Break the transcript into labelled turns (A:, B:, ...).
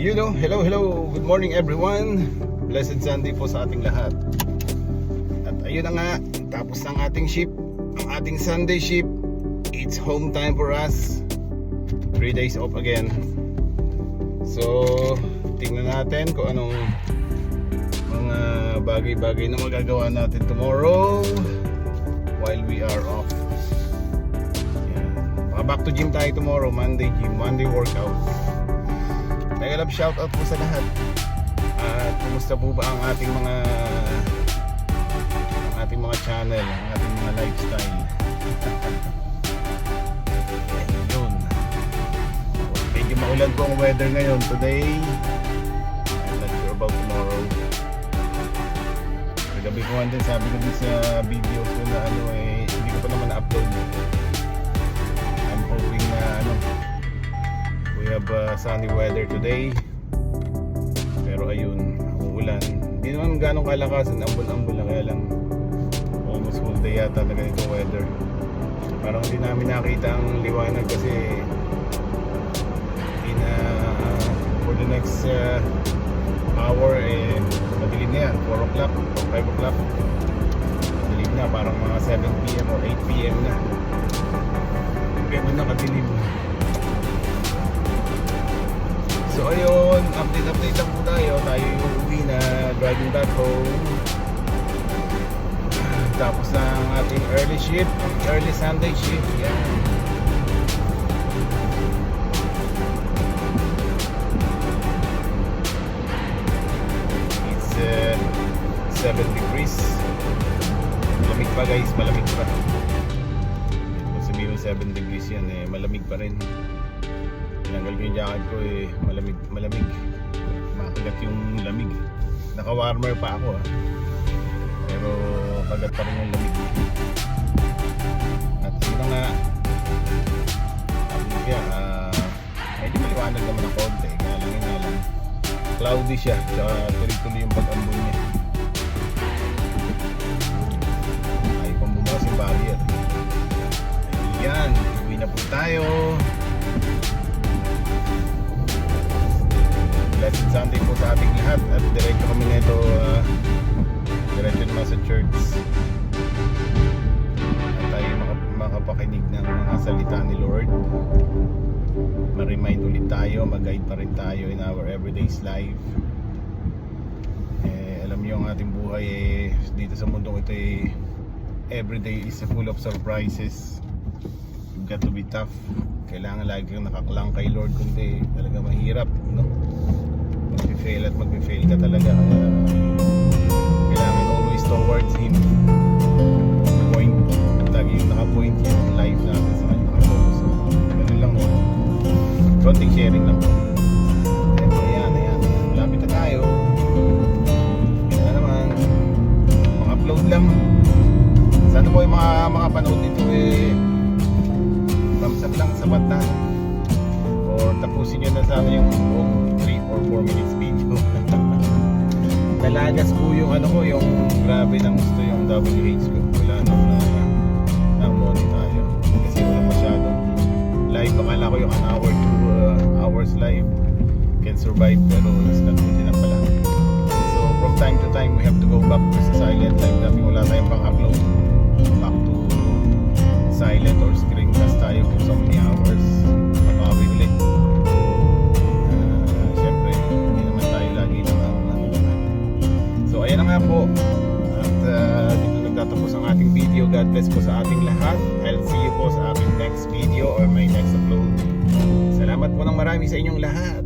A: Hello, good morning everyone. Blessed Sunday po sa ating lahat. At ayun na nga, tapos ng ating shift, ang ating Sunday shift. It's home time for us. 3 days off again. So, tingnan natin kung anong mga bagay-bagay na magagawa natin tomorrow while we are off. Yan. Back to gym tayo tomorrow, Monday gym, Monday workout. Mega love shoutout po sa lahat. At kumusta po ba ang ating mga channel, ang ating mga lifestyle. Yun. Medyo maulan po ang weather ngayon today. I'm not sure about tomorrow. Kagabi ko din, sabi ko din sa videos ko na hindi ko pa naman na-upload. I'm hoping na we have sunny weather today. Pero ayun, uulan. Hindi naman ganong kalakasan, ambon-ambon lang, kaya lang almost full day yata na ganitong weather. Parang hindi namin nakita ang liwanag kasi for the next hour madilim na yan, 4 o'clock o 5 o'clock madilim na, parang mga 7 p.m. or 8 p.m. na kaya man nakadilim. So ayun, update lang po tayo yung uwi na, driving back home. Tapos na ang ating early shift, early Sunday shift. Yan. It's 7 degrees. Malamig pa guys, malamig pa. Kung sabihin 7 degrees yan, malamig pa rin. Tinanggal ko yung jacket ko, malamig. Makagat yung lamig. Naka-warmer pa ako pero kagat pa rin yung lamig. At yun na nga, medyo maliwanag naman ang konti, kaya lang cloudy siya, tsaka tuloy-tuloy yung pag-ambon niya. Ayaw pang bumukas yung barrier. Ayan, uwi na po tayo. Blessed Sunday po sa ating lahat. At diretso kami nito diretso naman sa church. At tayo makapakinig ng mga salita ni Lord. Ma-remind ulit tayo, mag-guide pa rin tayo in our everyday's life. Alam niyo ang ating buhay dito sa mundong ito everyday is full of surprises. You've got to be tough. Kailangan lagi kang nakaklang kay Lord, kundi talaga mahirap, no? Mag-fail at mag-fail ka talaga, kaya kailangan always towards Him. Point, lagi yung naka-point yung life natin sa kanya, naka-focus. So, ganun lang mo. Konting sharing lang po. Ayan, malapit na tayo. Yan na naman, mga-upload lang. Sana po yung mga panood nito thumbs up lang, sapat na. Or tapusin nyo na sana yung buong 3 or 4 minutes video. Nalagas po yung yung grabe ng gusto yung WH ko. Wala nang na-monetize kasi wala masyadong live. Akala ko yung an hour 2 hours live can survive, pero it's not good enough pala. So from time to time we have to go back to silent live natin. Wala tayong pang-upload, back to silent or screencast tayo for so many hours. Makawi ulit. Siyempre hindi naman tayo lagi so ayan na nga po. At dito nagtatapos ang ating video. God bless po sa ating lahat. I'll see you po sa ating next video or my next upload. Salamat po ng marami sa inyong lahat.